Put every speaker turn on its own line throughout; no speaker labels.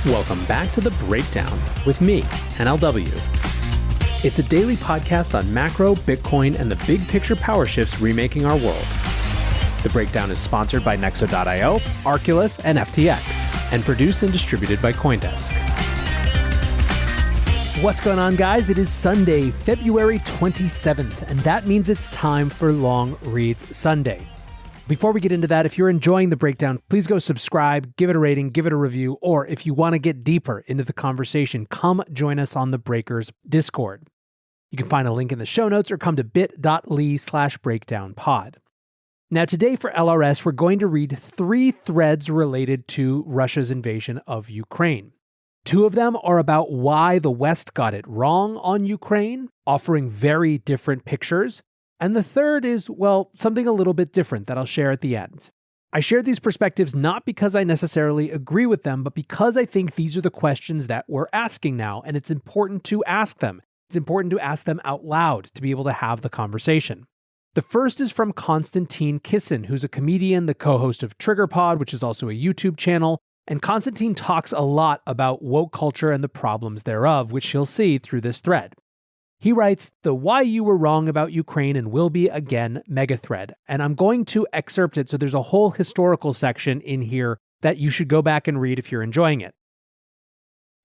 Welcome back to The Breakdown with me, NLW. It's a daily podcast on macro, Bitcoin, and the big picture power shifts remaking our world. The Breakdown is sponsored by Nexo.io, Arculus, and FTX, and produced and distributed by CoinDesk. What's going on, guys? It is Sunday, February 27th, and that means it's time for Long Reads Sunday. Before we get into that, if you're enjoying The Breakdown, please go subscribe, give it a rating, give it a review, or if you want to get deeper into the conversation, come join us on the Breakers Discord. You can find a link in the show notes or come to bit.ly/breakdownpod. Now today for LRS, we're going to read 3 threads related to Russia's invasion of Ukraine. 2 of them are about why the West got it wrong on Ukraine, offering very different pictures. And the third is, well, something a little bit different that I'll share at the end. I share these perspectives not because I necessarily agree with them, but because I think these are the questions that we're asking now, and it's important to ask them. It's important to ask them out loud to be able to have the conversation. The first is from Konstantin Kisin, who's a comedian, the co-host of TriggerPod, which is also a YouTube channel. And Konstantin talks a lot about woke culture and the problems thereof, which you'll see through this thread. He writes, the why you were wrong about Ukraine and will be again mega thread. And I'm going to excerpt it, so there's a whole historical section in here that you should go back and read if you're enjoying it.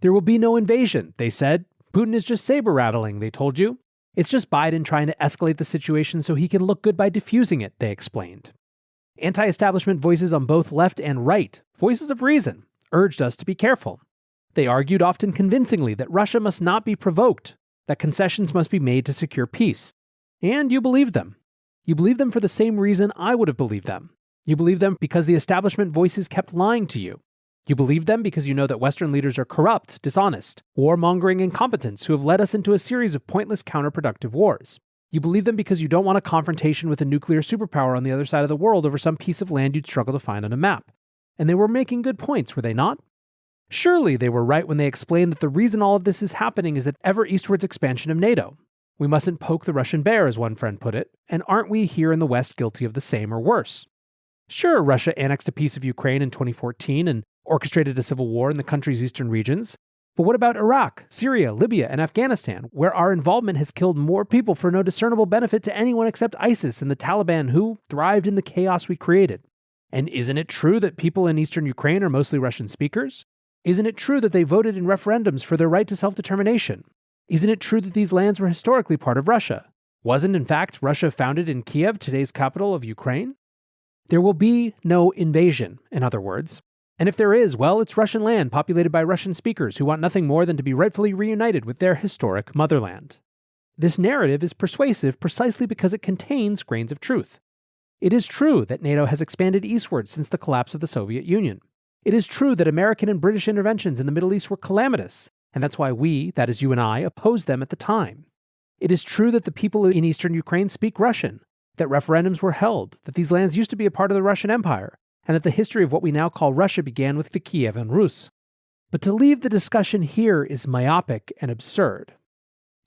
There will be no invasion, they said. Putin is just saber rattling, they told you. It's just Biden trying to escalate the situation so he can look good by diffusing it, they explained. Anti-establishment voices on both left and right, voices of reason, urged us to be careful. They argued often convincingly that Russia must not be provoked, that concessions must be made to secure peace. And you believed them. You believed them for the same reason I would have believed them. You believed them because the establishment voices kept lying to you. You believed them because you know that Western leaders are corrupt, dishonest, warmongering incompetents who have led us into a series of pointless counterproductive wars. You believe them because you don't want a confrontation with a nuclear superpower on the other side of the world over some piece of land you'd struggle to find on a map. And they were making good points, were they not? Surely they were right when they explained that the reason all of this is happening is the ever eastwards expansion of NATO. We mustn't poke the Russian bear, as one friend put it, and aren't we here in the West guilty of the same or worse? Sure, Russia annexed a piece of Ukraine in 2014 and orchestrated a civil war in the country's eastern regions. But what about Iraq, Syria, Libya, and Afghanistan, where our involvement has killed more people for no discernible benefit to anyone except ISIS and the Taliban, who thrived in the chaos we created? And isn't it true that people in eastern Ukraine are mostly Russian speakers? Isn't it true that they voted in referendums for their right to self-determination? Isn't it true that these lands were historically part of Russia? Wasn't, in fact, Russia founded in Kiev, today's capital of Ukraine? There will be no invasion, in other words. And if there is, well, it's Russian land populated by Russian speakers who want nothing more than to be rightfully reunited with their historic motherland. This narrative is persuasive precisely because it contains grains of truth. It is true that NATO has expanded eastward since the collapse of the Soviet Union. It is true that American and British interventions in the Middle East were calamitous, and that's why we, that is you and I, opposed them at the time. It is true that the people in eastern Ukraine speak Russian, that referendums were held, that these lands used to be a part of the Russian Empire, and that the history of what we now call Russia began with the Kievan Rus. But to leave the discussion here is myopic and absurd.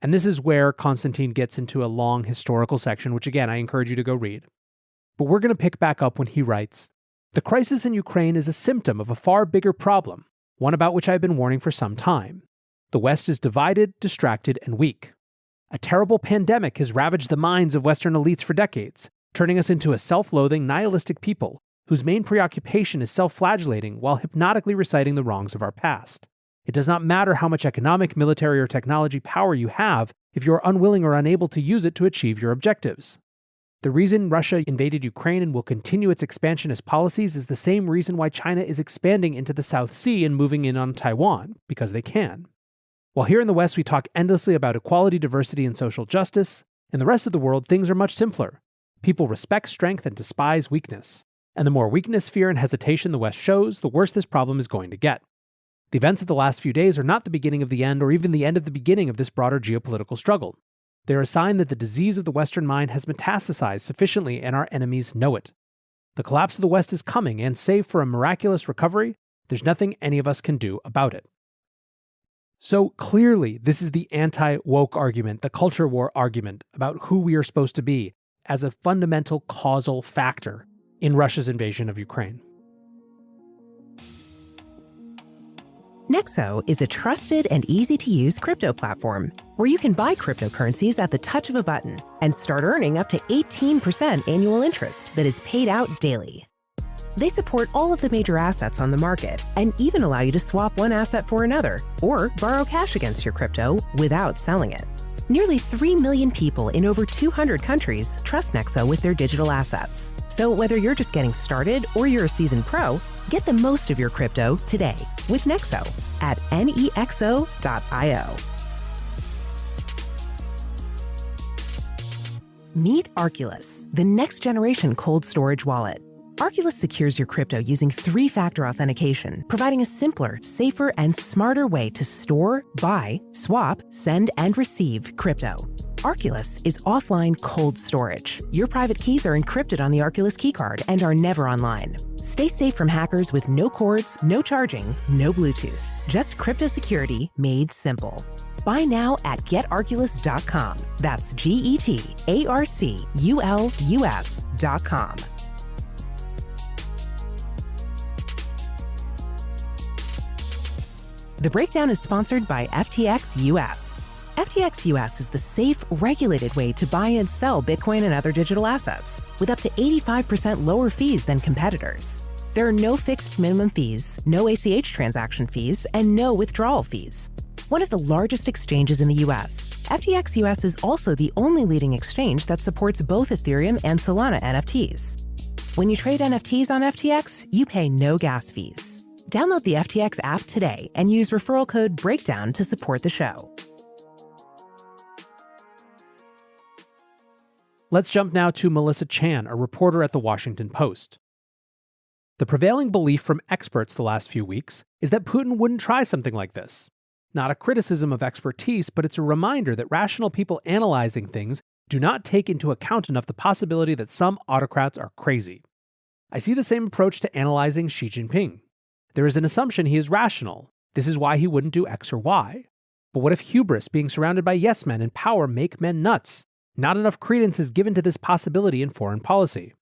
And this is where Konstantin gets into a long historical section, which again, I encourage you to go read. But we're going to pick back up when he writes, the crisis in Ukraine is a symptom of a far bigger problem, one about which I've been warning for some time. The West is divided, distracted, and weak. A terrible pandemic has ravaged the minds of Western elites for decades, turning us into a self-loathing, nihilistic people whose main preoccupation is self-flagellating while hypnotically reciting the wrongs of our past. It does not matter how much economic, military, or technology power you have if you are unwilling or unable to use it to achieve your objectives. The reason Russia invaded Ukraine and will continue its expansionist policies is the same reason why China is expanding into the South Sea and moving in on Taiwan, because they can. While here in the West we talk endlessly about equality, diversity, and social justice, in the rest of the world things are much simpler. People respect strength and despise weakness. And the more weakness, fear, and hesitation the West shows, the worse this problem is going to get. The events of the last few days are not the beginning of the end or even the end of the beginning of this broader geopolitical struggle. They're a sign that the disease of the Western mind has metastasized sufficiently and our enemies know it. The collapse of the West is coming, and save for a miraculous recovery, there's nothing any of us can do about it. So clearly, this is the anti-woke argument, the culture war argument about who we are supposed to be as a fundamental causal factor in Russia's invasion of Ukraine.
Nexo is a trusted and easy-to-use crypto platform where you can buy cryptocurrencies at the touch of a button and start earning up to 18% annual interest that is paid out daily. They support all of the major assets on the market and even allow you to swap one asset for another or borrow cash against your crypto without selling it. Nearly 3 million people in over 200 countries trust Nexo with their digital assets. So whether you're just getting started or you're a seasoned pro, get the most of your crypto today with Nexo at nexo.io. Meet Arculus, the next generation cold storage wallet. Arculus secures your crypto using 3-factor authentication, providing a simpler, safer, and smarter way to store, buy, swap, send, and receive crypto. Arculus is offline cold storage. Your private keys are encrypted on the Arculus keycard and are never online. Stay safe from hackers with no cords, no charging, no Bluetooth. Just crypto security made simple. Buy now at getarculus.com. That's GETARCULUS.com. The Breakdown is sponsored by FTX US. FTX US is the safe, regulated way to buy and sell Bitcoin and other digital assets, with up to 85% lower fees than competitors. There are no fixed minimum fees, no ACH transaction fees, and no withdrawal fees. One of the largest exchanges in the US, FTX US is also the only leading exchange that supports both Ethereum and Solana NFTs. When you trade NFTs on FTX, you pay no gas fees. Download the FTX app today and use referral code BREAKDOWN to support the show.
Let's jump now to Melissa Chan, a reporter at The Washington Post. The prevailing belief from experts the last few weeks is that Putin wouldn't try something like this. Not a criticism of expertise, but it's a reminder that rational people analyzing things do not take into account enough the possibility that some autocrats are crazy. I see the same approach to analyzing Xi Jinping. There is an assumption he is rational. This is why he wouldn't do X or Y. But what if hubris, being surrounded by yes men, and power make men nuts? Not enough credence is given to this possibility in foreign policy.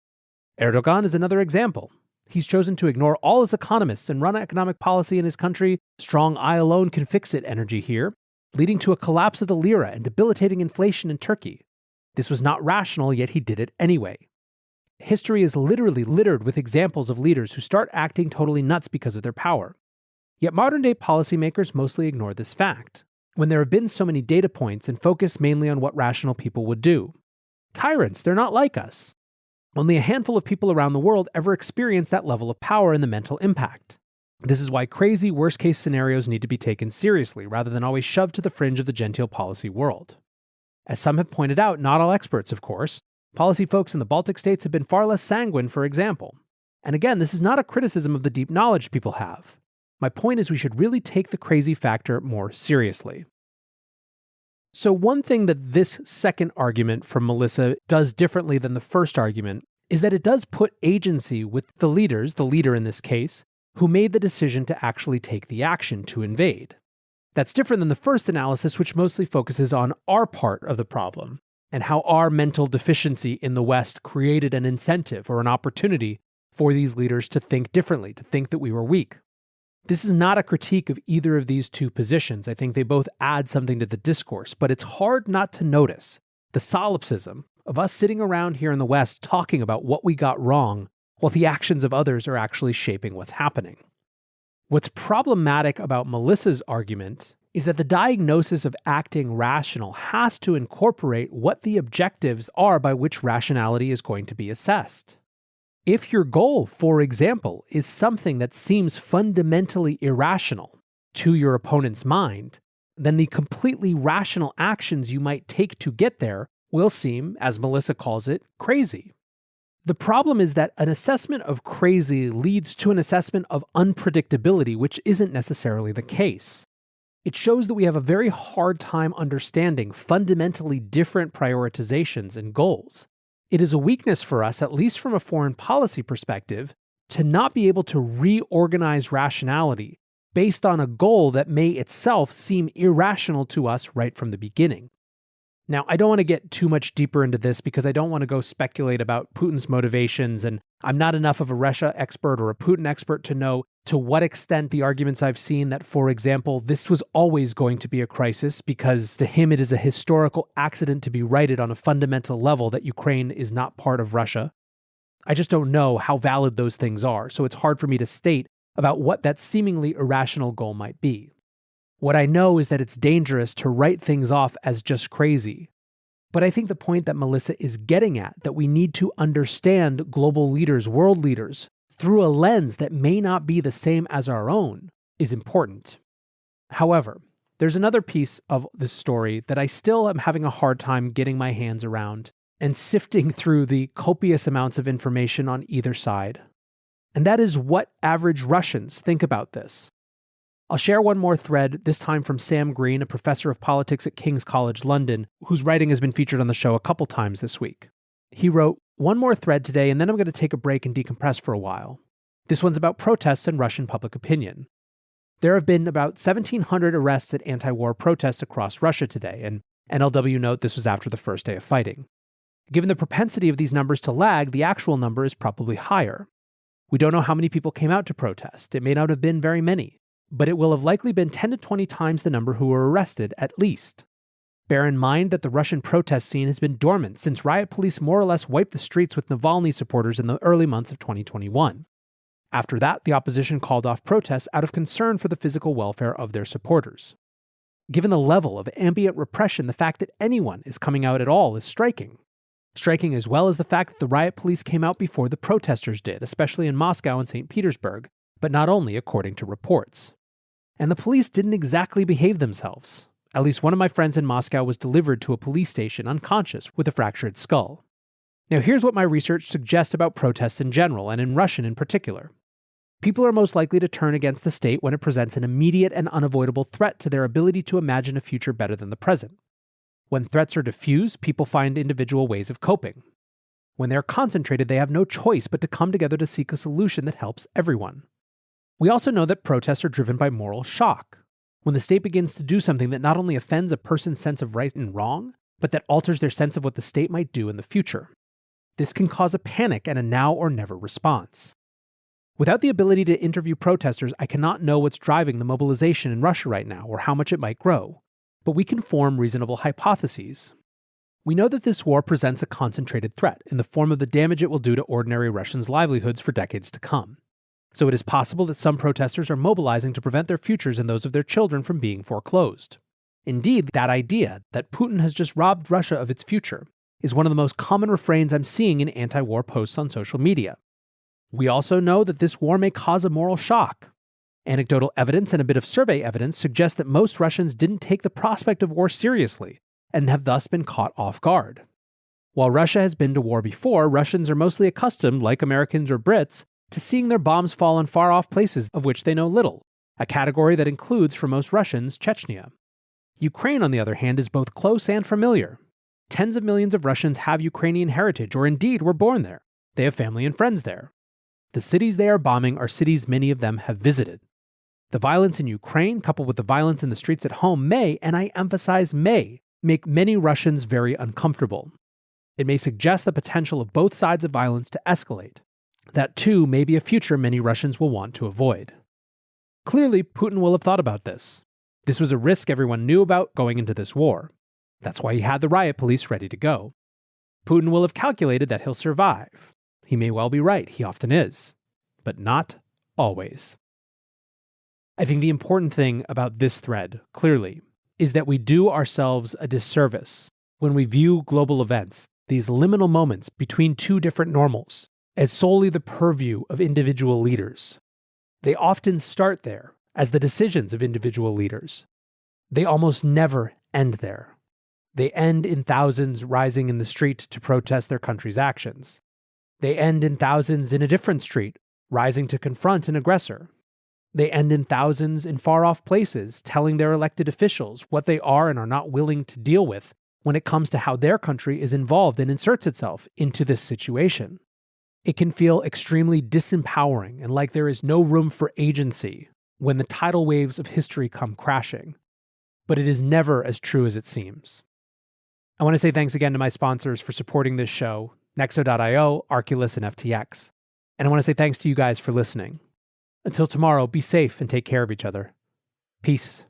Erdogan is another example. He's chosen to ignore all his economists and run economic policy in his country. Strong eye alone can fix it energy here, leading to a collapse of the lira and debilitating inflation in Turkey. This was not rational, yet he did it anyway. History is literally littered with examples of leaders who start acting totally nuts because of their power. Yet modern-day policymakers mostly ignore this fact, when there have been so many data points and focus mainly on what rational people would do. Tyrants, they're not like us. Only a handful of people around the world ever experience that level of power and the mental impact. This is why crazy worst-case scenarios need to be taken seriously, rather than always shoved to the fringe of the genteel policy world. As some have pointed out, not all experts, of course. Policy folks in the Baltic states have been far less sanguine, for example. And again, this is not a criticism of the deep knowledge people have. My point is we should really take the crazy factor more seriously. So one thing that this second argument from Melissa does differently than the first argument is that it does put agency with the leaders, the leader in this case, who made the decision to actually take the action to invade. That's different than the first analysis, which mostly focuses on our part of the problem and how our mental deficiency in the West created an incentive or an opportunity for these leaders to think differently, to think that we were weak. This is not a critique of either of these two positions. I think they both add something to the discourse, but it's hard not to notice the solipsism of us sitting around here in the West talking about what we got wrong while the actions of others are actually shaping what's happening. What's problematic about Melissa's argument is that the diagnosis of acting rational has to incorporate what the objectives are by which rationality is going to be assessed. If your goal, for example, is something that seems fundamentally irrational to your opponent's mind, then the completely rational actions you might take to get there will seem, as Melissa calls it, crazy. The problem is that an assessment of crazy leads to an assessment of unpredictability, which isn't necessarily the case. It shows that we have a very hard time understanding fundamentally different prioritizations and goals. It is a weakness for us, at least from a foreign policy perspective, to not be able to reorganize rationality based on a goal that may itself seem irrational to us right from the beginning. Now, I don't want to get too much deeper into this because I don't want to go speculate about Putin's motivations, and I'm not enough of a Russia expert or a Putin expert to know to what extent the arguments I've seen that, for example, this was always going to be a crisis because to him it is a historical accident to be righted on a fundamental level that Ukraine is not part of Russia. I just don't know how valid those things are, so it's hard for me to state about what that seemingly irrational goal might be. What I know is that it's dangerous to write things off as just crazy. But I think the point that Melissa is getting at, that we need to understand global leaders, world leaders, through a lens that may not be the same as our own, is important. However, there's another piece of this story that I still am having a hard time getting my hands around and sifting through the copious amounts of information on either side. And that is what average Russians think about this. I'll share one more thread, this time from Sam Green, a professor of politics at King's College London, whose writing has been featured on the show a couple times this week. He wrote, "One more thread today, and then I'm going to take a break and decompress for a while. This one's about protests and Russian public opinion. There have been about 1,700 arrests at anti-war protests across Russia today, and NLW note this was after the first day of fighting. Given the propensity of these numbers to lag, the actual number is probably higher. We don't know how many people came out to protest. It may not have been very many, but it will have likely been 10 to 20 times the number who were arrested, at least. Bear in mind that the Russian protest scene has been dormant since riot police more or less wiped the streets with Navalny supporters in the early months of 2021. After that, the opposition called off protests out of concern for the physical welfare of their supporters. Given the level of ambient repression, the fact that anyone is coming out at all is striking. Striking as well as the fact that the riot police came out before the protesters did, especially in Moscow and St. Petersburg, but not only according to reports. And the police didn't exactly behave themselves. At least one of my friends in Moscow was delivered to a police station unconscious with a fractured skull. Now here's what my research suggests about protests in general, and in Russian in particular. People are most likely to turn against the state when it presents an immediate and unavoidable threat to their ability to imagine a future better than the present. When threats are diffuse, people find individual ways of coping. When they're concentrated, they have no choice but to come together to seek a solution that helps everyone. We also know that protests are driven by moral shock. When the state begins to do something that not only offends a person's sense of right and wrong, but that alters their sense of what the state might do in the future. This can cause a panic and a now or never response. Without the ability to interview protesters, I cannot know what's driving the mobilization in Russia right now or how much it might grow, but we can form reasonable hypotheses. We know that this war presents a concentrated threat in the form of the damage it will do to ordinary Russians' livelihoods for decades to come. So it is possible that some protesters are mobilizing to prevent their futures and those of their children from being foreclosed. Indeed, that idea, that Putin has just robbed Russia of its future, is one of the most common refrains I'm seeing in anti-war posts on social media. We also know that this war may cause a moral shock. Anecdotal evidence and a bit of survey evidence suggest that most Russians didn't take the prospect of war seriously and have thus been caught off guard. While Russia has been to war before, Russians are mostly accustomed, like Americans or Brits, to seeing their bombs fall on far-off places of which they know little, a category that includes, for most Russians, Chechnya. Ukraine, on the other hand, is both close and familiar. Tens of millions of Russians have Ukrainian heritage, or indeed were born there. They have family and friends there. The cities they are bombing are cities many of them have visited. The violence in Ukraine, coupled with the violence in the streets at home, may, and I emphasize may, make many Russians very uncomfortable. It may suggest the potential of both sides of violence to escalate. That, too, may be a future many Russians will want to avoid. Clearly, Putin will have thought about this. This was a risk everyone knew about going into this war. That's why he had the riot police ready to go. Putin will have calculated that he'll survive. He may well be right, he often is. But not always. I think the important thing about this thread, clearly, is that we do ourselves a disservice when we view global events, these liminal moments between two different normals, as solely the purview of individual leaders. They often start there as the decisions of individual leaders. They almost never end there. They end in thousands rising in the street to protest their country's actions. They end in thousands in a different street, rising to confront an aggressor. They end in thousands in far-off places, telling their elected officials what they are and are not willing to deal with when it comes to how their country is involved and inserts itself into this situation. It can feel extremely disempowering and like there is no room for agency when the tidal waves of history come crashing. But it is never as true as it seems. I want to say thanks again to my sponsors for supporting this show, Nexo.io, Arculus, and FTX. And I want to say thanks to you guys for listening. Until tomorrow, be safe and take care of each other. Peace.